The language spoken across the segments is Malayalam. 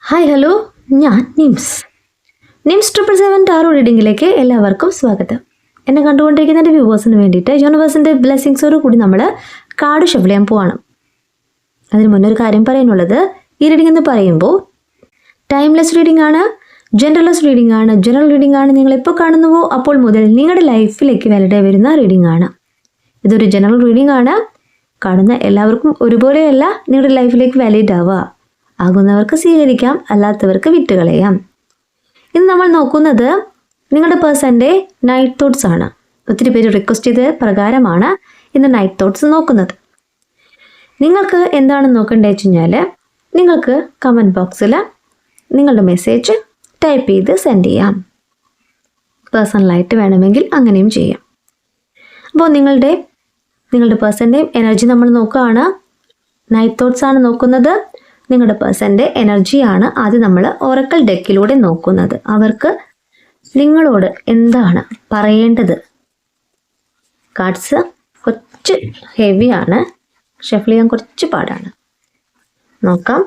ഹായ് ഹലോ, ഞാൻ നിംസ് 777 ടാറോ റീഡിങ്ങിലേക്ക് എല്ലാവർക്കും സ്വാഗതം. എന്നെ കണ്ടുകൊണ്ടിരിക്കുന്ന എൻ്റെ വ്യൂവേഴ്സിന് വേണ്ടിയിട്ട് യൂണിവേഴ്സിൻ്റെ ബ്ലെസ്സിങ്സോട് കൂടി നമ്മൾ കാർഡ് ഷഫിൾ ചെയ്യാൻ പോവാണ്. അതിന് മുന്നേ ഒരു കാര്യം പറയാനുള്ളത്, ഈ റീഡിംഗ് എന്ന് പറയുമ്പോൾ ടൈംലെസ് റീഡിംഗ് ആണ്, ജനറൽലെസ് റീഡിംഗ് ആണ്. ജനറൽ റീഡിംഗ് ആണ് നിങ്ങൾ എപ്പോൾ കാണുന്നുവോ അപ്പോൾ മുതൽ നിങ്ങളുടെ ലൈഫിലേക്ക് വാലിഡായി വരുന്ന റീഡിംഗ് ആണ്. ഇതൊരു ജനറൽ റീഡിംഗ് ആണ്. കാണുന്ന എല്ലാവർക്കും ഒരുപോലെയല്ല നിങ്ങളുടെ ലൈഫിലേക്ക് വാലിഡ് ആകുന്നവർക്ക് സ്വീകരിക്കാം, അല്ലാത്തവർക്ക് വിട്ടുകളയാം. ഇന്ന് നമ്മൾ നോക്കുന്നത് നിങ്ങളുടെ പേഴ്സൻ്റെ നൈറ്റ് തോട്ട്സ് ആണ്. ഒത്തിരി പേര് റിക്വസ്റ്റ് ചെയ്ത പ്രകാരമാണ് ഇന്ന് നൈറ്റ് തോട്ട്സ് നോക്കുന്നത്. നിങ്ങൾക്ക് എന്താണെന്ന് നോക്കേണ്ടത് വെച്ച് കഴിഞ്ഞാൽ നിങ്ങൾക്ക് കമൻറ്റ് ബോക്സിൽ നിങ്ങളുടെ മെസ്സേജ് ടൈപ്പ് ചെയ്ത് സെൻഡ് ചെയ്യാം. പേഴ്സണലായിട്ട് വേണമെങ്കിൽ അങ്ങനെയും ചെയ്യാം. അപ്പോൾ നിങ്ങളുടെ പേഴ്സൻ്റെയും എനർജി നമ്മൾ നോക്കുകയാണ്. നൈറ്റ് തോട്ട്സ് ആണ് നോക്കുന്നത്. നിങ്ങളുടെ പേഴ്സൻ്റെ എനർജിയാണ് ആദ്യം നമ്മൾ ഒറക്കൽ ഡെക്കിലൂടെ നോക്കുന്നത്. അവർക്ക് നിങ്ങളോട് എന്താണ് പറയേണ്ടത്? കാർഡ്സ് കുറച്ച് ഹെവിയാണ്, ഷഫിൾ ചെയ്യാൻ കുറച്ച് പാടാണ്. നോക്കാം.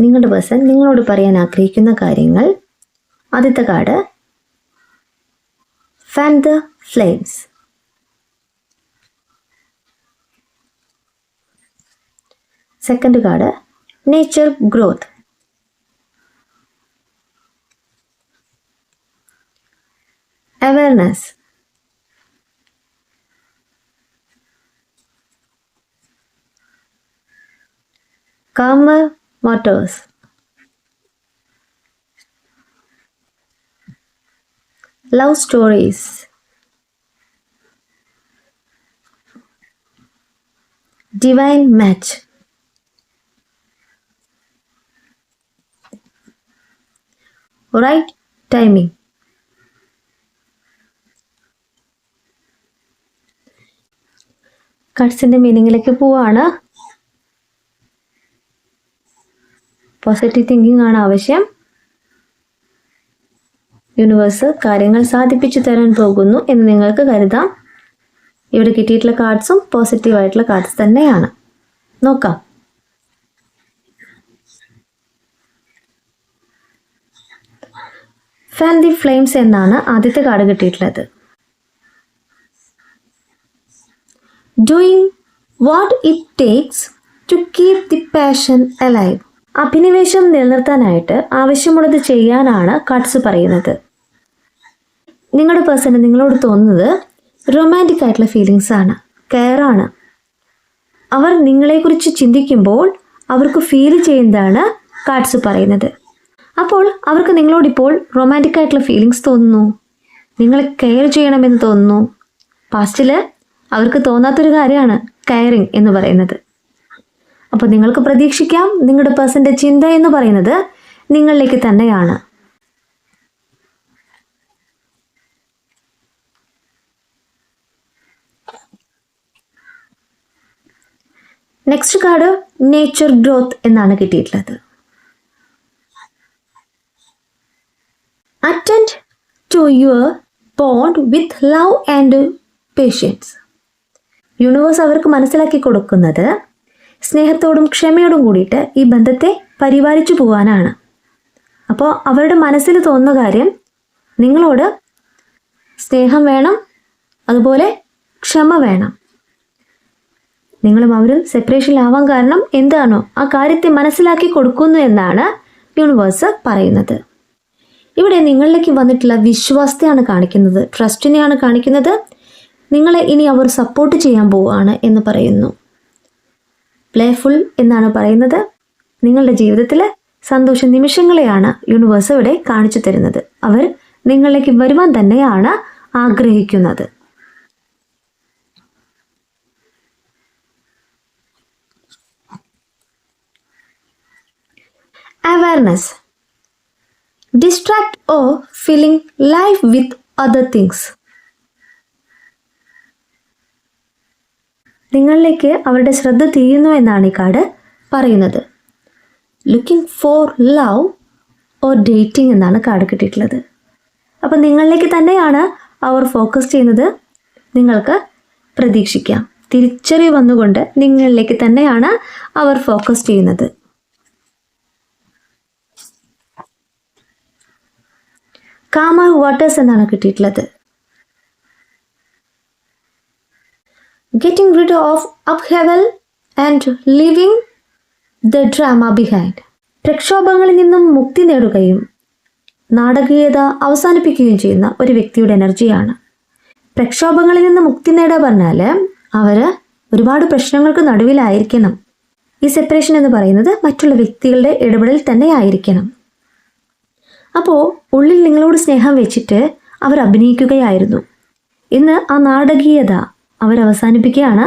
നിങ്ങളുടെ പേഴ്സൺ നിങ്ങളോട് പറയാൻ ആഗ്രഹിക്കുന്ന കാര്യങ്ങൾ. ആദ്യത്തെ card fan the flames. Second card nature growth. Awareness. calmer waters. Love stories. Divine match. Right timing. കാർഡ്സിൻ്റെ മീനിങ്ങിലേക്ക് പോവാണ്. പോസിറ്റീവ് തിങ്കിങ് ആണ് ആവശ്യം. യൂണിവേഴ്സ് കാര്യങ്ങൾ സാധിപ്പിച്ചു തരാൻ പോകുന്നു എന്ന് നിങ്ങൾക്ക് കരുതാം. ഇവിടെ കിട്ടിയിട്ടുള്ള കാർഡ്സും പോസിറ്റീവായിട്ടുള്ള കാർഡ്സ് തന്നെയാണ്. നോക്കാം. ഫാൻ ദി ഫ്ലെയിംസ് എന്നാണ് ആദ്യത്തെ കാർഡ് കിട്ടിയിട്ടുള്ളത്. Doing what it takes to keep the passion alive. അഭിനിവേശം നിലനിർത്താനായിട്ട് ആവശ്യമുള്ളത് ചെയ്യാനാണ് കാർഡ്സ് പറയുന്നത്. നിങ്ങളുടെ പേഴ്സണ് നിങ്ങളോട് തോന്നുന്നത് റൊമാൻറ്റിക് ആയിട്ടുള്ള ഫീലിങ്സ് ആണ്, കെയറാണ്. അവർ നിങ്ങളെക്കുറിച്ച് ചിന്തിക്കുമ്പോൾ അവർക്ക് ഫീൽ ചെയ്യുന്നതാണ് കാർഡ്സ് പറയുന്നത്. അപ്പോൾ അവർക്ക് നിങ്ങളോടിപ്പോൾ റൊമാൻറ്റിക് ആയിട്ടുള്ള ഫീലിങ്സ് തോന്നുന്നു, നിങ്ങളെ കെയർ ചെയ്യണമെന്ന് തോന്നുന്നു. പാസ്റ്റിൽ അവർക്ക് തോന്നാത്തൊരു കാര്യമാണ് കെയറിങ് എന്ന് പറയുന്നത്. അപ്പോൾ നിങ്ങൾക്ക് പ്രതീക്ഷിക്കാം നിങ്ങളുടെ പേഴ്സൻ്റെ ചിന്ത എന്ന് പറയുന്നത് നിങ്ങളിലേക്ക് തന്നെയാണ്. നെക്സ്റ്റ് കാർഡ് നേച്ചർ ഗ്രോത്ത് എന്നാണ് കിട്ടിയിട്ടുള്ളത്. Attend to your bond with love and patience. Universe അവർക്ക് മനസ്സിലാക്കി കൊടുക്കുന്നത് സ്നേഹത്തോടും ക്ഷമയോടും കൂടിയിട്ട് ഈ ബന്ധത്തെ പരിപാലിച്ചു പോകാനാണ്. അപ്പോൾ അവരുടെ മനസ്സിൽ തോന്നുന്ന കാര്യം നിങ്ങളോട് സ്നേഹം വേണം, അതുപോലെ ക്ഷമ വേണം. നിങ്ങളും അവരും സെപ്പറേഷനിലാവാൻ കാരണം എന്താണോ ആ കാര്യത്തെ മനസ്സിലാക്കി കൊടുക്കുന്നു എന്നാണ് യൂണിവേഴ്സ് പറയുന്നത്. ഇവിടെ നിങ്ങളിലേക്ക് വന്നിട്ടുള്ള വിശ്വാസത്തെയാണ് കാണിക്കുന്നത്, ട്രസ്റ്റിനെയാണ് കാണിക്കുന്നത്. നിങ്ങളെ ഇനി അവർ സപ്പോർട്ട് ചെയ്യാൻ പോവുകയാണ് എന്ന് പറയുന്നു. പ്ലേഫുൾ എന്നാണ് പറയുന്നത്. നിങ്ങളുടെ ജീവിതത്തിൽ സന്തോഷ നിമിഷങ്ങളെയാണ് യൂണിവേഴ്സ് ഇവിടെ കാണിച്ചു തരുന്നത്. അവർ നിങ്ങളിലേക്ക് വരുവാൻ തന്നെയാണ് ആഗ്രഹിക്കുന്നത്. Awareness. Distract or filling life with other things. നിങ്ങളിലേക്ക് അവരുടെ ശ്രദ്ധ തിരിയുന്നു എന്നാണ് ഈ കാർഡ് പറയുന്നത്. Looking for love or dating എന്നാണ് കാർഡ് കിട്ടിയിട്ടുള്ളത്. അപ്പം നിങ്ങളിലേക്ക് തന്നെയാണ് അവർ ഫോക്കസ് ചെയ്യുന്നത് നിങ്ങൾക്ക് പ്രതീക്ഷിക്കാം. തിരിച്ചറിവ് വന്നുകൊണ്ട് നിങ്ങളിലേക്ക് തന്നെയാണ് അവർ ഫോക്കസ് ചെയ്യുന്നത്. കാമർ വാട്ടേഴ്സ് എന്നാണ് കിട്ടിയിട്ടുള്ളത്. Getting rid of upheaval and leaving the drama behind. പ്രക്ഷോഭങ്ങളിൽ നിന്നും മുക്തി നേടുകയും നാടകീയത അവസാനിപ്പിക്കുകയും ചെയ്യുന്ന ഒരു വ്യക്തിയുടെ എനർജിയാണ്. പ്രക്ഷോഭങ്ങളിൽ നിന്ന് മുക്തി നേടുക പറഞ്ഞാൽ അവർ ഒരുപാട് പ്രശ്നങ്ങൾക്ക് നടുവിലായിരിക്കണം. ഈ സെപ്പറേഷൻ എന്ന് പറയുന്നത് മറ്റുള്ള വ്യക്തികളുടെ ഇടപെടൽ തന്നെ ആയിരിക്കണം. അപ്പോൾ ഉള്ളിൽ നിങ്ങളോട് സ്നേഹം വെച്ചിട്ട് അവർ അഭിനയിക്കുകയായിരുന്നു. ഇന്ന് ആ നാടകീയത അവർ അവസാനിപ്പിക്കുകയാണ്,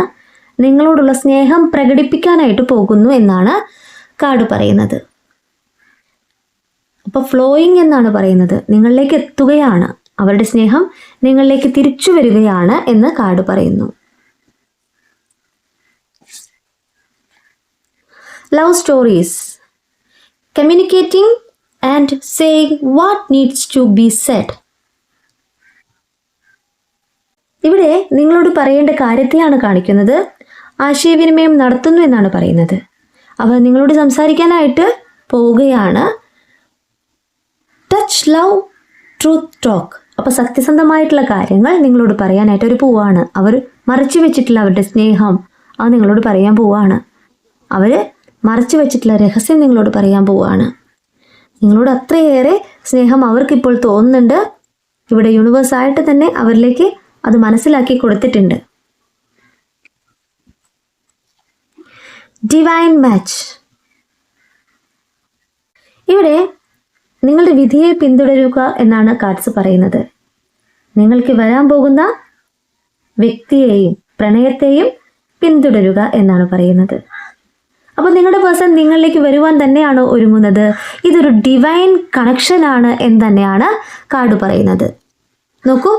നിങ്ങളോടുള്ള സ്നേഹം പ്രകടിപ്പിക്കാനായിട്ട് പോകുന്നു എന്നാണ് കാർഡ് പറയുന്നത്. അപ്പോൾ ഫ്ലോയിങ് എന്നാണ് പറയുന്നത്, നിങ്ങളിലേക്ക് എത്തുകയാണ്, അവരുടെ സ്നേഹം നിങ്ങളിലേക്ക് തിരിച്ചു വരികയാണ് എന്ന് കാർഡ് പറയുന്നു. Love stories, communicating and saying what needs to be said. ഇവിടെ നിങ്ങളോട് പറയേണ്ട കാര്യത്തെയാണ് കാണിക്കുന്നത്. ആശയവിനിമയം നടത്തുന്നു എന്നാണ് പറയുന്നത്. അവർ നിങ്ങളോട് സംസാരിക്കാനായിട്ട് പോവുകയാണ്. Touch love truth talk. അപ്പോൾ സത്യസന്ധമായിട്ടുള്ള കാര്യങ്ങൾ നിങ്ങളോട് പറയാനായിട്ട് അവർ പോവാണ്. അവർ മറച്ചു വെച്ചിട്ടുള്ള അവരുടെ സ്നേഹം അത് നിങ്ങളോട് പറയാൻ പോവാണ്. അവർ മറച്ചു വെച്ചിട്ടുള്ള രഹസ്യം നിങ്ങളോട് പറയാൻ പോവാണ്. നിങ്ങളോട് അത്രയേറെ സ്നേഹം അവർക്കിപ്പോൾ തോന്നുന്നുണ്ട്. ഇവിടെ യൂണിവേഴ്സായിട്ട് തന്നെ അവരിലേക്ക് അത് മനസ്സിലാക്കി കൊടുത്തിട്ടുണ്ട്. Divine match. ഇവിടെ നിങ്ങളുടെ വിധിയെ പിന്തുടരുക എന്നാണ് കാർഡ്സ് പറയുന്നത്. നിങ്ങൾക്ക് വരാൻ പോകുന്ന വ്യക്തിയെയും പ്രണയത്തെയും പിന്തുടരുക എന്നാണ് പറയുന്നത്. അപ്പോൾ നിങ്ങളുടെ പേഴ്സൺ നിങ്ങളിലേക്ക് വരുവാൻ തന്നെയാണോ ഒരുങ്ങുന്നത്? ഇതൊരു ഡിവൈൻ കണക്ഷനാണ് എന്ന് തന്നെയാണ് കാർഡ് പറയുന്നത്. നോക്കൂ,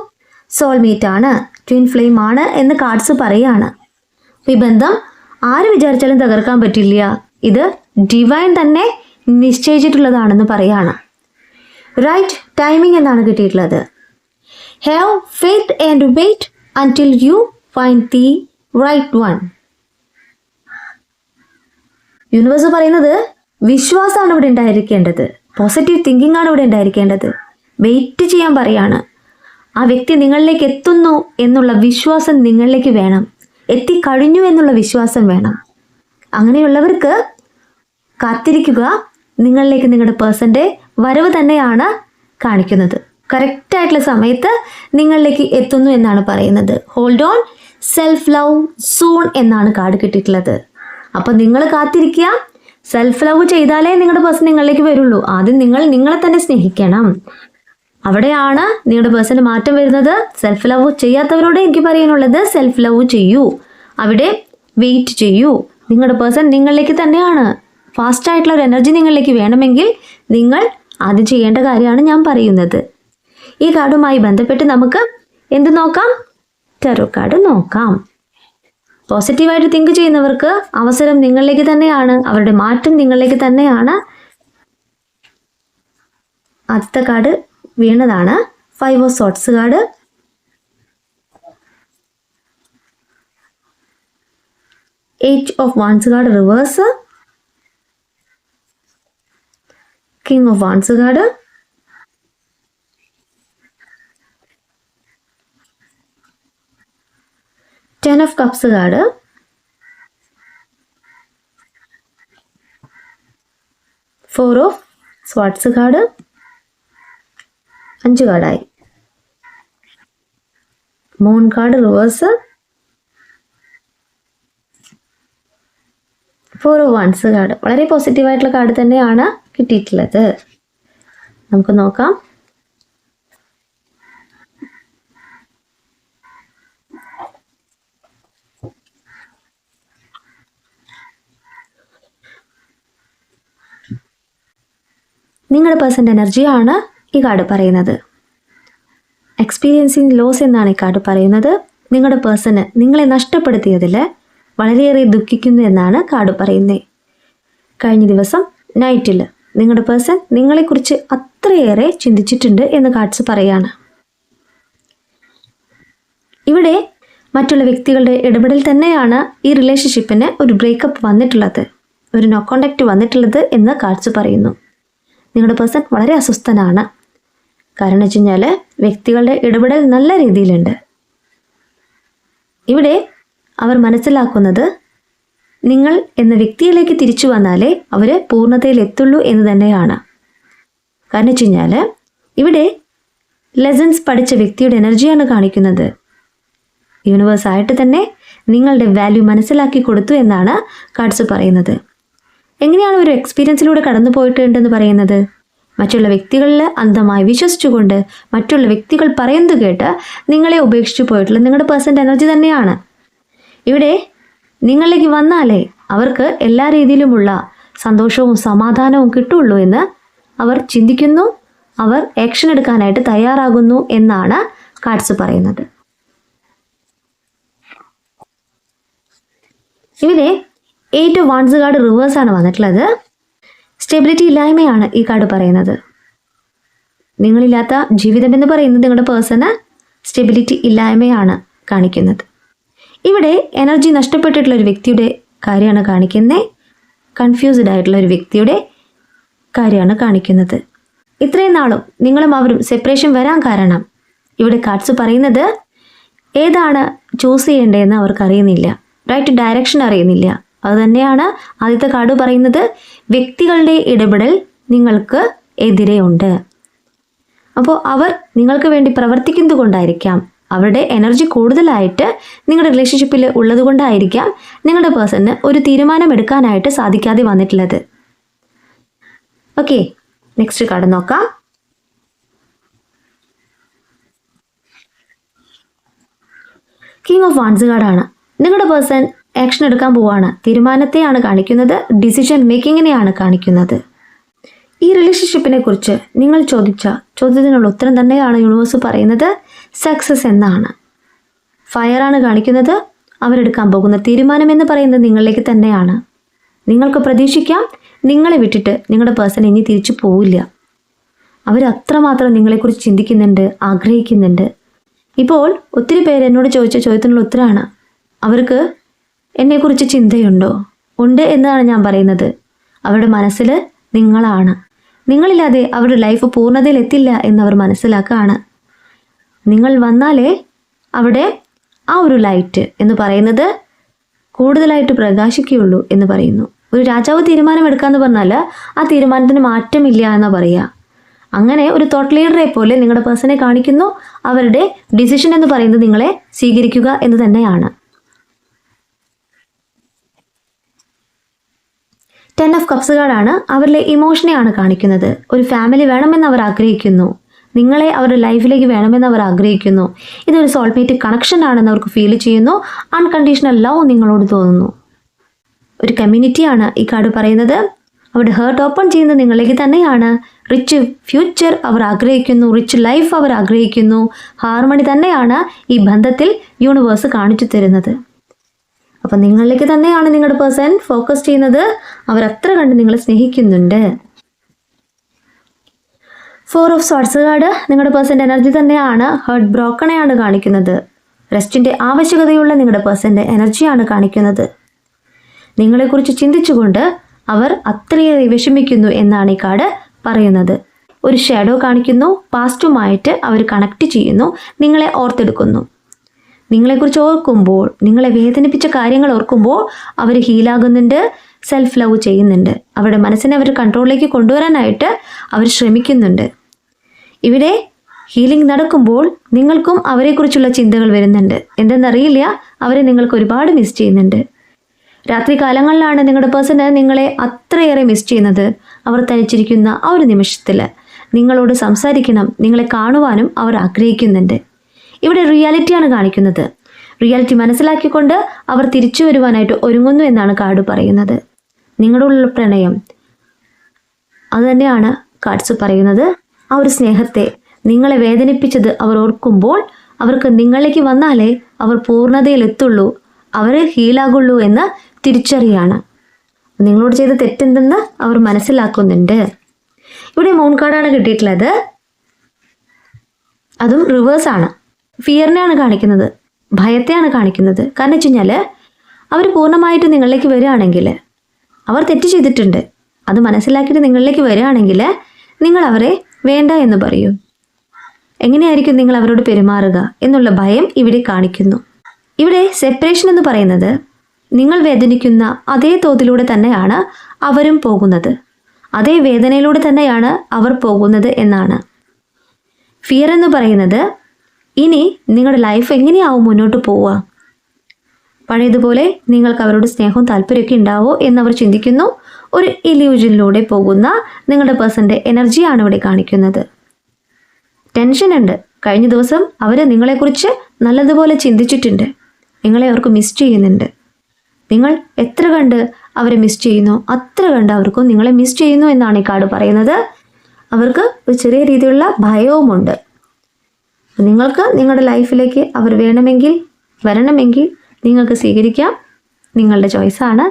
സോൾമേറ്റ് ആണ്, ട്വിൻ ഫ്ലെയിം ആണ് എന്ന് കാർഡ്സ് പറയുകയാണ്. ഈ ബന്ധം ആര് വിചാരിച്ചാലും തകർക്കാൻ പറ്റില്ല. ഇത് ഡിവൈൻ തന്നെ നിശ്ചയിച്ചിട്ടുള്ളതാണെന്ന് പറയാണ്. റൈറ്റ് ടൈമിംഗ് എന്നാണ് കിട്ടിയിട്ടുള്ളത്. Have faith and wait until you find the right one. Universe പറയുന്നത് വിശ്വാസമാണ് ഇവിടെ ഉണ്ടായിരിക്കേണ്ടത്, പോസിറ്റീവ് തിങ്കിങ് ആണ് ഇവിടെ ഉണ്ടായിരിക്കേണ്ടത്. വെയിറ്റ് ചെയ്യാൻ പറയാണ്. ആ വ്യക്തി നിങ്ങളിലേക്ക് എത്തുന്നു എന്നുള്ള വിശ്വാസം നിങ്ങളിലേക്ക് വേണം, എത്തിക്കഴിഞ്ഞു എന്നുള്ള വിശ്വാസം വേണം. അങ്ങനെയുള്ളവർക്ക് കാത്തിരിക്കുക. നിങ്ങളിലേക്ക് നിങ്ങളുടെ പേഴ്സൻ്റെ വരവ് തന്നെയാണ് കാണിക്കുന്നത്. കറക്റ്റായിട്ടുള്ള സമയത്ത് നിങ്ങളിലേക്ക് എത്തുന്നു എന്നാണ് പറയുന്നത്. Hold on, self love soon എന്നാണ് കാർഡ് കിട്ടിയിട്ടുള്ളത്. അപ്പം നിങ്ങൾ കാത്തിരിക്കുക. സെൽഫ് ലവ് ചെയ്താലേ നിങ്ങളുടെ പേഴ്സൺ നിങ്ങളിലേക്ക് വരുള്ളൂ. ആദ്യം നിങ്ങൾ നിങ്ങളെ തന്നെ സ്നേഹിക്കണം. അവിടെയാണ് നിങ്ങളുടെ പേഴ്സൻ്റെ മാറ്റം വരുന്നത്. സെൽഫ് ലവ് ചെയ്യാത്തവരോട് എനിക്ക് പറയാനുള്ളത്, സെൽഫ് ലവ് ചെയ്യൂ, അവിടെ വെയിറ്റ് ചെയ്യൂ. നിങ്ങളുടെ പേഴ്സൺ നിങ്ങളിലേക്ക് തന്നെയാണ്. ഫാസ്റ്റായിട്ടുള്ള ഒരു എനർജി നിങ്ങളിലേക്ക് വേണമെങ്കിൽ നിങ്ങൾ ആദ്യം ചെയ്യേണ്ട കാര്യമാണ് ഞാൻ പറയുന്നത്. ഈ കാർഡുമായി ബന്ധപ്പെട്ട് നമുക്ക് എന്ത് നോക്കാം? ടാരോ കാർഡ് നോക്കാം. പോസിറ്റീവായിട്ട് തിങ്ക് ചെയ്യുന്നവർക്ക് അവസരം നിങ്ങളിലേക്ക് തന്നെയാണ്, അവരുടെ മാറ്റം നിങ്ങളിലേക്ക് തന്നെയാണ്. ആദ്യത്തെ കാർഡ് വീണതാണ് 5 of swords card. Eight of wands card reverse. King of wands card. Ten of cups card. Four of swords card. 5 കാർഡായി. Moon card reverse. 4 of wands card. വളരെ പോസിറ്റീവായിട്ടുള്ള കാർഡ് തന്നെയാണ് കിട്ടിയിട്ടുള്ളത്. നമുക്ക് നോക്കാം. നിങ്ങളുടെ പേഴ്സൻ്റെ എനർജിയാണ് ഈ കാർഡ് പറയുന്നത്. എക്സ്പീരിയൻസിങ് ലോസ് എന്നാണ് ഈ കാർഡ് പറയുന്നത്. നിങ്ങളുടെ പേഴ്സണ് നിങ്ങളെ നഷ്ടപ്പെടുത്തിയതിൽ വളരെയേറെ ദുഃഖിക്കുന്നു എന്നാണ് കാർഡ് പറയുന്നത്. കഴിഞ്ഞ ദിവസം നൈറ്റിൽ നിങ്ങളുടെ പേഴ്സൺ നിങ്ങളെക്കുറിച്ച് അത്രയേറെ ചിന്തിച്ചിട്ടുണ്ട് എന്ന് കാർഡ്സ് പറയാണ്. ഇവിടെ മറ്റുള്ള വ്യക്തികളുടെ ഇടപെടൽ തന്നെയാണ് ഈ റിലേഷൻഷിപ്പിന് ഒരു ബ്രേക്കപ്പ് വന്നിട്ടുള്ളത്, ഒരു നോ കോണ്ടാക്റ്റ് വന്നിട്ടുള്ളത് എന്ന് കാർഡ്സ് പറയുന്നു. നിങ്ങളുടെ പേഴ്സൺ വളരെ അസ്വസ്ഥനാണ്. കാരണം വെച്ച് കഴിഞ്ഞാൽ വ്യക്തികളുടെ ഇടപെടൽ നല്ല രീതിയിലുണ്ട്. ഇവിടെ അവർ മനസ്സിലാക്കുന്നത് നിങ്ങൾ എന്ന വ്യക്തിയിലേക്ക് തിരിച്ചു വന്നാലേ അവർ പൂർണ്ണതയിൽ എത്തുള്ളൂ എന്ന് തന്നെയാണ്. കാരണം വെച്ച് കഴിഞ്ഞാൽ ഇവിടെ ലെസൺസ് പഠിച്ച വ്യക്തിയുടെ എനർജിയാണ് കാണിക്കുന്നത്. യൂണിവേഴ്സായിട്ട് തന്നെ നിങ്ങളുടെ വാല്യൂ മനസ്സിലാക്കി കൊടുത്തു എന്നാണ് കാർഡ്സ് പറയുന്നത്. എങ്ങനെയാണ് ഒരു എക്സ്പീരിയൻസിലൂടെ കടന്നു പോയിട്ടുണ്ടെന്ന് പറയുന്നത്? മറ്റുള്ള വ്യക്തികളിൽ അന്ധമായി വിശ്വസിച്ചുകൊണ്ട് മറ്റുള്ള വ്യക്തികൾ പറയുന്നത് കേട്ട് നിങ്ങളെ ഉപേക്ഷിച്ചു പോയിട്ടുള്ള നിങ്ങളുടെ പേഴ്സൻ്റെ എനർജി തന്നെയാണ്. ഇവിടെ നിങ്ങളിലേക്ക് വന്നാലേ അവർക്ക് എല്ലാ രീതിയിലുമുള്ള സന്തോഷവും സമാധാനവും കിട്ടുള്ളൂ എന്ന് അവർ ചിന്തിക്കുന്നു, അവർ ആക്ഷൻ എടുക്കാനായിട്ട് തയ്യാറാകുന്നു എന്നാണ് കാർഡ്സ് പറയുന്നത്. ഇവിടെ 8 ഓഫ് വാൻഡ്സ് കാർഡ് റിവേഴ്സാണ് വന്നിട്ടുള്ളത്. സ്റ്റെബിലിറ്റി ഇല്ലായ്മയാണ് ഈ കാർഡ് പറയുന്നത്. നിങ്ങളില്ലാത്ത ജീവിതം എന്ന് പറയുന്നത് നിങ്ങളുടെ പേഴ്സണ് സ്റ്റെബിലിറ്റി ഇല്ലായ്മയാണ് കാണിക്കുന്നത്. ഇവിടെ എനർജി നഷ്ടപ്പെട്ടിട്ടുള്ള ഒരു വ്യക്തിയുടെ കാര്യമാണ് കാണിക്കുന്നത്. കൺഫ്യൂസ്ഡ് ആയിട്ടുള്ള ഒരു വ്യക്തിയുടെ കാര്യമാണ് കാണിക്കുന്നത്. ഇത്രയും നാളും നിങ്ങളും അവരും സെപ്പറേഷൻ വരാൻ കാരണം ഇവിടെ കാർഡ്സ് പറയുന്നത് ഏതാണ് ചൂസ് ചെയ്യേണ്ടതെന്ന് അവർക്കറിയുന്നില്ല, റൈറ്റ് ഡയറക്ഷൻ അറിയുന്നില്ല. അതുതന്നെയാണ് ആദ്യത്തെ കാർഡ് പറയുന്നത്. വ്യക്തികളുടെ ഇടപെടൽ നിങ്ങൾക്ക് എതിരെയുണ്ട്. അപ്പോൾ അവർ നിങ്ങൾക്ക് വേണ്ടി പ്രവർത്തിക്കുന്നത് കൊണ്ടായിരിക്കാം, അവരുടെ എനർജി കൂടുതലായിട്ട് നിങ്ങളുടെ റിലേഷൻഷിപ്പിൽ ഉള്ളത് കൊണ്ടായിരിക്കാം നിങ്ങളുടെ പേഴ്സണിന് ഒരു തീരുമാനം എടുക്കാനായിട്ട് സാധിക്കാതെ വന്നിട്ടുള്ളത്. ഓക്കെ, നെക്സ്റ്റ് കാർഡ് നോക്കാം. കിങ് ഓഫ് വാൻഡ്സ് കാർഡാണ്. നിങ്ങളുടെ പേഴ്സൺ ആക്ഷൻ എടുക്കാൻ പോവാണ്, തീരുമാനത്തെയാണ് കാണിക്കുന്നത്, ഡിസിഷൻ മേക്കിങ്ങിനെയാണ് കാണിക്കുന്നത്. ഈ റിലേഷൻഷിപ്പിനെ കുറിച്ച് നിങ്ങൾ ചോദിച്ച ചോദ്യത്തിനുള്ള ഉത്തരം തന്നെയാണ് യൂണിവേഴ്സ് പറയുന്നത്. സക്സസ് എന്നാണ്. ഫയറാണ് കാണിക്കുന്നത്. അവരെടുക്കാൻ പോകുന്ന തീരുമാനം എന്ന് പറയുന്നത് നിങ്ങളിലേക്ക് തന്നെയാണ്. നിങ്ങൾക്ക് പ്രതീക്ഷിക്കാം നിങ്ങളെ വിട്ടിട്ട് നിങ്ങളുടെ പേഴ്സൺ ഇനി തിരിച്ചു പോവില്ല. അവർ അത്രമാത്രം നിങ്ങളെക്കുറിച്ച് ചിന്തിക്കുന്നുണ്ട്, ആഗ്രഹിക്കുന്നുണ്ട്. ഇപ്പോൾ ഒത്തിരി പേര് എന്നോട് ചോദിച്ച ചോദ്യത്തിനുള്ള ഉത്തരമാണ്, അവർക്ക് എന്നെക്കുറിച്ച് ചിന്തയുണ്ടോ? ഉണ്ട് എന്നാണ് ഞാൻ പറയുന്നത്. അവരുടെ മനസ്സിൽ നിങ്ങളാണ്. നിങ്ങളില്ലാതെ അവരുടെ ലൈഫ് പൂർണ്ണതയിൽ എത്തില്ല എന്നവർ മനസ്സിലാക്കുകയാണ്. നിങ്ങൾ വന്നാലേ അവിടെ ആ ഒരു ലൈറ്റ് എന്ന് പറയുന്നത് കൂടുതലായിട്ട് പ്രകാശിക്കുകയുള്ളൂ എന്ന് പറയുന്നു. ഒരു രാജാവ് തീരുമാനമെടുക്കാമെന്ന് പറഞ്ഞാൽ ആ തീരുമാനത്തിന് മാറ്റമില്ല എന്നാണ് പറയുക. അങ്ങനെ ഒരു തോട്ട് ലീഡറെ പോലെ നിങ്ങളുടെ പേഴ്സണെ കാണിക്കുന്നു. അവരുടെ ഡിസിഷൻ എന്ന് പറയുന്നത് നിങ്ങളെ സ്വീകരിക്കുക എന്ന് തന്നെയാണ്. 10 ഓഫ് കപ്സ് കാർഡാണ്. അവരിലെ ഇമോഷനെയാണ് കാണിക്കുന്നത്. ഒരു ഫാമിലി വേണമെന്ന് അവർ ആഗ്രഹിക്കുന്നു. നിങ്ങളെ അവരുടെ ലൈഫിലേക്ക് വേണമെന്ന് അവർ ആഗ്രഹിക്കുന്നു. ഇതൊരു സോൾമേറ്റ് കണക്ഷൻ ആണെന്ന് അവർക്ക് ഫീൽ ചെയ്യുന്നു. അൺകണ്ടീഷണൽ ലവ് നിങ്ങളോട് തോന്നുന്നു. ഒരു കമ്മ്യൂണിറ്റിയാണ് ഈ കാർഡ് പറയുന്നത്. അവരുടെ ഹേർട്ട് ഓപ്പൺ ചെയ്യുന്നത് നിങ്ങളിലേക്ക് തന്നെയാണ്. റിച്ച് ഫ്യൂച്ചർ അവർ ആഗ്രഹിക്കുന്നു, റിച്ച് ലൈഫ് അവർ ആഗ്രഹിക്കുന്നു. ഹാർമണി തന്നെയാണ് ഈ ബന്ധത്തിൽ യൂണിവേഴ്സ് കാണിച്ചു തരുന്നത്. അപ്പം നിങ്ങളിലേക്ക് തന്നെയാണ് നിങ്ങളുടെ പേഴ്സൺ ഫോക്കസ് ചെയ്യുന്നത്. അവർ അത്ര കണ്ട് നിങ്ങളെ സ്നേഹിക്കുന്നുണ്ട്. 4 ഓഫ് സ്വർഡ്സ് കാർഡ് നിങ്ങളുടെ പേഴ്സൻ്റെ എനർജി തന്നെയാണ്. ഹേർട്ട് ബ്രോക്കണെയാണ് കാണിക്കുന്നത്. റെസ്റ്റിൻ്റെ ആവശ്യകതയുള്ള നിങ്ങളുടെ പേഴ്സൻ്റെ എനർജിയാണ് കാണിക്കുന്നത്. നിങ്ങളെക്കുറിച്ച് ചിന്തിച്ചുകൊണ്ട് അവർ അത്രയേറെ വിഷമിക്കുന്നു എന്നാണ് ഈ കാർഡ് പറയുന്നത്. ഒരു ഷാഡോ കാണിക്കുന്നു. പാസ്റ്റുമായിട്ട് അവർ കണക്ട് ചെയ്യുന്നു, നിങ്ങളെ ഓർത്തെടുക്കുന്നു. നിങ്ങളെക്കുറിച്ച് ഓർക്കുമ്പോൾ, നിങ്ങളെ വേദനിപ്പിച്ച കാര്യങ്ങൾ ഓർക്കുമ്പോൾ അവർ ഹീലാകുന്നുണ്ട്, സെൽഫ് ലവ് ചെയ്യുന്നുണ്ട്. അവരുടെ മനസ്സിനെ അവർ കൺട്രോളിലേക്ക് കൊണ്ടുവരാനായിട്ട് അവർ ശ്രമിക്കുന്നുണ്ട്. ഇവിടെ ഹീലിംഗ് നടക്കുമ്പോൾ നിങ്ങൾക്കും അവരെക്കുറിച്ചുള്ള ചിന്തകൾ വരുന്നുണ്ട്. എന്തെന്നറിയില്ല, അവരെ നിങ്ങൾക്ക് ഒരുപാട് മിസ് ചെയ്യുന്നുണ്ട്. രാത്രി കാലങ്ങളിലാണ് നിങ്ങളുടെ പേഴ്സണ് നിങ്ങളെ അത്രയേറെ മിസ് ചെയ്യുന്നത്. അവർ തനിച്ചിരിക്കുന്ന ആ ഒരു നിമിഷത്തിൽ നിങ്ങളോട് സംസാരിക്കണം, നിങ്ങളെ കാണുവാനും അവർ ആഗ്രഹിക്കുന്നുണ്ട്. ഇവിടെ റിയാലിറ്റിയാണ് കാണിക്കുന്നത്. റിയാലിറ്റി മനസ്സിലാക്കിക്കൊണ്ട് അവർ തിരിച്ചു വരുവാനായിട്ട് ഒരുങ്ങുന്നു എന്നാണ് കാർഡ് പറയുന്നത്. നിങ്ങളോടുള്ള പ്രണയം അതുതന്നെയാണ് കാർഡ്സ് പറയുന്നത്. ആ ഒരു സ്നേഹത്തെ, നിങ്ങളെ വേദനിപ്പിച്ചത് അവർ ഓർക്കുമ്പോൾ അവർക്ക് നിങ്ങളിലേക്ക് വന്നാലേ അവർ പൂർണ്ണതയിൽ എത്തുള്ളൂ, അവർ ഹീലാകുള്ളൂ എന്ന് തിരിച്ചറിയാണ്. നിങ്ങളോട് ചെയ്ത തെറ്റെന്തെന്ന് അവർ മനസ്സിലാക്കുന്നുണ്ട്. ഇവിടെ മൂൺ കാർഡാണ് കിട്ടിയിട്ടുള്ളത്. അതും റിവേഴ്സാണ്. ഫിയറിനെയാണ് കാണിക്കുന്നത്. ഭയത്തെയാണ് കാണിക്കുന്നത്. കാരണം വെച്ച് കഴിഞ്ഞാൽ അവർ പൂർണ്ണമായിട്ട് നിങ്ങളിലേക്ക് വരികയാണെങ്കിൽ, അവർ തെറ്റ് ചെയ്തിട്ടുണ്ട്, അത് മനസ്സിലാക്കിയിട്ട് നിങ്ങളിലേക്ക് വരികയാണെങ്കിൽ നിങ്ങൾ അവരെ വേണ്ട എന്ന് പറയൂ. എങ്ങനെയായിരിക്കും നിങ്ങൾ അവരോട് പെരുമാറുക എന്നുള്ള ഭയം ഇവിടെ കാണിക്കുന്നു. ഇവിടെ സെപ്പറേഷൻ എന്ന് പറയുന്നത് നിങ്ങൾ വേദനിക്കുന്ന അതേ തോതിലൂടെ തന്നെയാണ് അവരും പോകുന്നത്, അതേ വേദനയിലൂടെ തന്നെയാണ് അവർ പോകുന്നത് എന്നാണ്. ഫിയർ എന്ന് പറയുന്നത് ഇനി നിങ്ങളുടെ ലൈഫ് എങ്ങനെയാവും മുന്നോട്ട് പോവുക, പഴയതുപോലെ നിങ്ങൾക്ക് അവരോട് സ്നേഹവും താല്പര്യമൊക്കെ ഉണ്ടാവോ എന്നവർ ചിന്തിക്കുന്നു. ഒരു ഇല്യൂഷനിലൂടെ പോകുന്ന നിങ്ങളുടെ പേഴ്സൻ്റെ എനർജിയാണ് ഇവിടെ കാണിക്കുന്നത്. ടെൻഷൻ ഉണ്ട്. കഴിഞ്ഞ ദിവസം അവർ നിങ്ങളെക്കുറിച്ച് നല്ലതുപോലെ ചിന്തിച്ചിട്ടുണ്ട്, നിങ്ങളെ അവർക്ക് മിസ് ചെയ്യുന്നുണ്ട്. നിങ്ങൾ എത്ര കണ്ട് അവരെ മിസ് ചെയ്യുന്നു അത്ര കണ്ട് അവർക്കും നിങ്ങളെ മിസ് ചെയ്യുന്നു എന്നാണ് ഈ കാർഡ് പറയുന്നത്. അവർക്ക് ഒരു ചെറിയ രീതിയിലുള്ള ഭയവുമുണ്ട്. നിങ്ങൾക്ക് നിങ്ങളുടെ ലൈഫിലേക്ക് അവർ വരണമെങ്കിൽ നിങ്ങൾക്ക് സ്വീകരിക്കാം, നിങ്ങളുടെ ചോയ്സാണ്.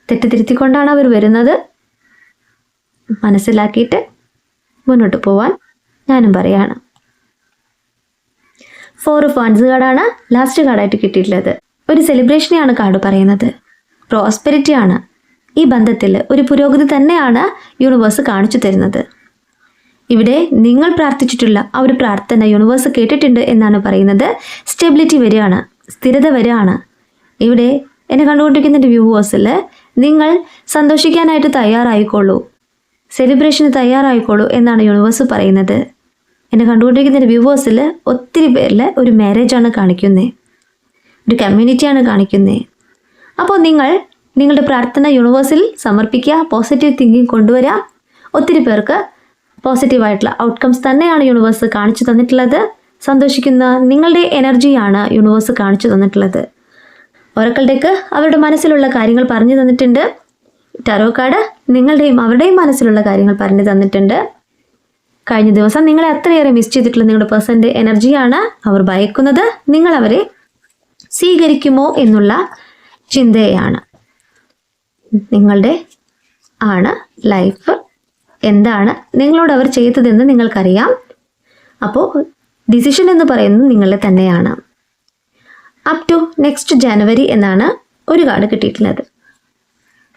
തെറ്റിദ്ധരുത്തിക്കൊണ്ടാണ് അവർ വരുന്നത്, മനസ്സിലാക്കിയിട്ട് മുന്നോട്ട് പോവാൻ ഞാനും പറയാണ്. 4 ഓഫ് വാൻഡ്സ് കാർഡാണ് ലാസ്റ്റ് കാർഡായിട്ട് കിട്ടിയിട്ടുള്ളത്. ഒരു സെലിബ്രേഷനെയാണ് കാർഡ് പറയുന്നത്, പ്രോസ്പെരിറ്റിയാണ്. ഈ ബന്ധത്തിൽ ഒരു പുരോഗതി തന്നെയാണ് യൂണിവേഴ്സ് കാണിച്ചു തരുന്നത്. ഇവിടെ നിങ്ങൾ പ്രാർത്ഥിച്ചിട്ടുള്ള ആ ഒരു പ്രാർത്ഥന യൂണിവേഴ്സ് കേട്ടിട്ടുണ്ട് എന്നാണ് പറയുന്നത്. സ്റ്റെബിലിറ്റി വരികയാണ്, സ്ഥിരത വരികയാണ്. ഇവിടെ എന്നെ കണ്ടുകൊണ്ടിരിക്കുന്ന വ്യൂവേഴ്സിൽ നിങ്ങൾ സന്തോഷിക്കാനായിട്ട് തയ്യാറായിക്കോളൂ, സെലിബ്രേഷന് തയ്യാറായിക്കോളൂ എന്നാണ് യൂണിവേഴ്സ് പറയുന്നത്. എന്നെ കണ്ടുകൊണ്ടിരിക്കുന്ന വ്യൂവേഴ്സിൽ ഒത്തിരി പേരിൽ ഒരു മാരേജാണ് കാണിക്കുന്നത്, ഒരു കമ്മ്യൂണിറ്റിയാണ് കാണിക്കുന്നത്. അപ്പോൾ നിങ്ങളുടെ പ്രാർത്ഥന യൂണിവേഴ്സിൽ സമർപ്പിക്കുക, പോസിറ്റീവ് തിങ്കിങ് കൊണ്ടുവരാം. ഒത്തിരി പേർക്ക് പോസിറ്റീവായിട്ടുള്ള ഔട്ട്കംസ് തന്നെയാണ് യൂണിവേഴ്സ് കാണിച്ചു തന്നിട്ടുള്ളത്. സന്തോഷിക്കുന്ന നിങ്ങളുടെ എനർജിയാണ് യൂണിവേഴ്സ് കാണിച്ചു തന്നിട്ടുള്ളത്. ഒറക്കൽ അവരുടെ മനസ്സിലുള്ള കാര്യങ്ങൾ പറഞ്ഞു തന്നിട്ടുണ്ട്. ടാരോ കാർഡ് നിങ്ങളുടെയും അവരുടെയും മനസ്സിലുള്ള കാര്യങ്ങൾ പറഞ്ഞു തന്നിട്ടുണ്ട്. കഴിഞ്ഞ ദിവസം നിങ്ങളെ അത്രയേറെ മിസ് ചെയ്തിട്ടുള്ള നിങ്ങളുടെ പേഴ്സൻ്റെ എനർജിയാണ് അവർ ഭയക്കുന്നത്. നിങ്ങൾ അവരെ സ്വീകരിക്കുമോ എന്നുള്ള ചിന്തയാണ്. നിങ്ങളുടെ ആണ് ലൈഫ്, എന്താണ് നിങ്ങളോട് അവർ ചെയ്തതെന്ന് നിങ്ങൾക്കറിയാം. അപ്പോൾ ഡിസിഷൻ എന്ന് പറയുന്നത് നിങ്ങളെ തന്നെയാണ്. അപ് ടു നെക്സ്റ്റ് ജനുവരി എന്നാണ് ഒരു കാർഡ് കിട്ടിയിട്ടുള്ളത്.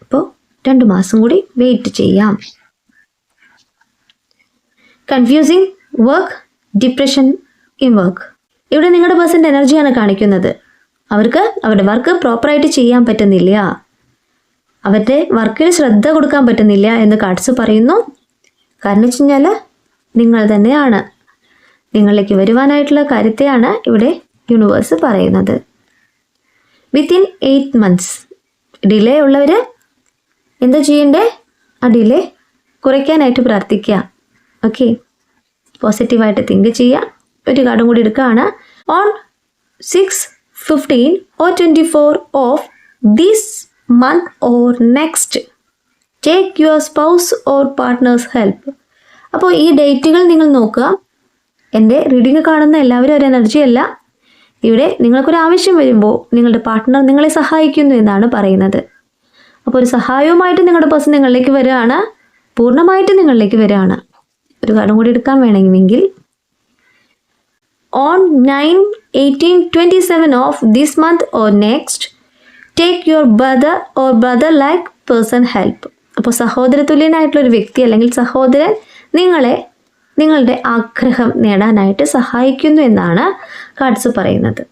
അപ്പോൾ 2 മാസം കൂടി വെയിറ്റ് ചെയ്യാം. Confusing work, depression in work. ഇവിടെ നിങ്ങളുടെ പേഴ്സൻ്റെ എനർജിയാണ് കാണിക്കുന്നത്. അവർക്ക് അവരുടെ വർക്ക് പ്രോപ്പറായിട്ട് ചെയ്യാൻ പറ്റുന്നില്ല, അവരുടെ വർക്കിൽ ശ്രദ്ധ കൊടുക്കാൻ പറ്റുന്നില്ല എന്ന് കാർഡ്സ് പറയുന്നു. കാരണം വെച്ച് കഴിഞ്ഞാൽ നിങ്ങൾ തന്നെയാണ്, നിങ്ങളിലേക്ക് വരുവാനായിട്ടുള്ള കാര്യത്തെയാണ് ഇവിടെ യൂണിവേഴ്സ് പറയുന്നത്. വിത്തിൻ 8 months ഡിലേ ഉള്ളവർ എന്താ ചെയ്യണ്ടേ? ആ ഡിലേ കുറയ്ക്കാനായിട്ട് പ്രാർത്ഥിക്കുക. ഓക്കെ, പോസിറ്റീവായിട്ട് തിങ്ക് ചെയ്യുക. ഒരു കാർഡും കൂടി എടുക്കുകയാണ്. On 6, 15 or 24 of this month or next take your spouse or partner's help. അപ്പോൾ ഈ ഡേറ്റുകൾ നിങ്ങൾ നോക്കുക. എൻ്റെ റീഡിങ് കാണുന്ന എല്ലാവരും ഒരു എനർജി അല്ല. ഇവിടെ നിങ്ങൾക്കൊരു ആവശ്യം വരുമ്പോൾ നിങ്ങളുടെ പാർട്ട്ണർ നിങ്ങളെ സഹായിക്കുന്നു എന്നാണ് പറയുന്നത്. അപ്പോൾ ഒരു സഹായവുമായിട്ട് നിങ്ങളുടെ പേഴ്സൺ നിങ്ങളിലേക്ക് വരികയാണ്, പൂർണ്ണമായിട്ട് നിങ്ങളിലേക്ക് വരികയാണ്. ഒരു കാർഡും കൂടി എടുക്കാൻ വേണമെങ്കിൽ on 9, 18, 27 of this month or next take your brother like person help. അപ്പോൾ സഹോദര തുല്യനായിട്ടുള്ളൊരു വ്യക്തി അല്ലെങ്കിൽ സഹോദരൻ നിങ്ങളുടെ ആഗ്രഹം നേടാനായിട്ട് സഹായിക്കുന്നു എന്നാണ് കാർഡ്സ് പറയുന്നത്.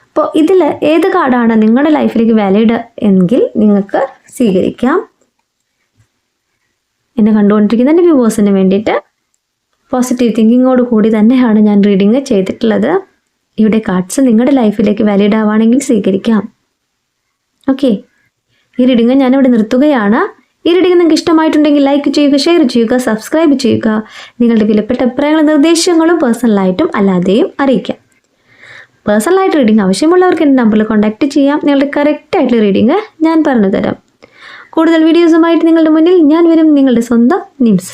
അപ്പോൾ ഇതിൽ ഏത് കാർഡാണ് നിങ്ങളുടെ ലൈഫിലേക്ക് വാലിഡ് എങ്കിൽ നിങ്ങൾക്ക് സ്വീകരിക്കാം. എന്നെ കണ്ടുകൊണ്ടിരിക്കുന്ന എൻ്റെ വ്യൂവേഴ്സിന് വേണ്ടിയിട്ട് പോസിറ്റീവ് തിങ്കിങ്ങോട് കൂടി തന്നെയാണ് ഞാൻ റീഡിങ് ചെയ്തിട്ടുള്ളത്. ഇവിടെ കാർഡ്സ് നിങ്ങളുടെ ലൈഫിലേക്ക് വാലിഡ് ആവുകയാണെങ്കിൽ സ്വീകരിക്കാം. ഓക്കെ, ഈ റീഡിങ് ഞാനിവിടെ നിർത്തുകയാണ്. ഈ റീഡിങ് നിങ്ങൾക്ക് ഇഷ്ടമായിട്ടുണ്ടെങ്കിൽ ലൈക്ക് ചെയ്യുക, ഷെയർ ചെയ്യുക, സബ്സ്ക്രൈബ് ചെയ്യുക. നിങ്ങളുടെ വിലപ്പെട്ട അഭിപ്രായങ്ങളും നിർദ്ദേശങ്ങളും പേഴ്സണലായിട്ടും അല്ലാതെയും അറിയിക്കാം. പേഴ്സണലായിട്ട് റീഡിങ് ആവശ്യമുള്ളവർക്ക് എൻ്റെ നമ്പറിൽ കോൺടാക്റ്റ് ചെയ്യാം. നിങ്ങളുടെ കറക്റ്റായിട്ടുള്ള റീഡിങ് ഞാൻ പറഞ്ഞു തരാം. കൂടുതൽ വീഡിയോസുമായിട്ട് നിങ്ങളുടെ മുന്നിൽ ഞാൻ വരും. നിങ്ങളുടെ സ്വന്തം നിംസ്.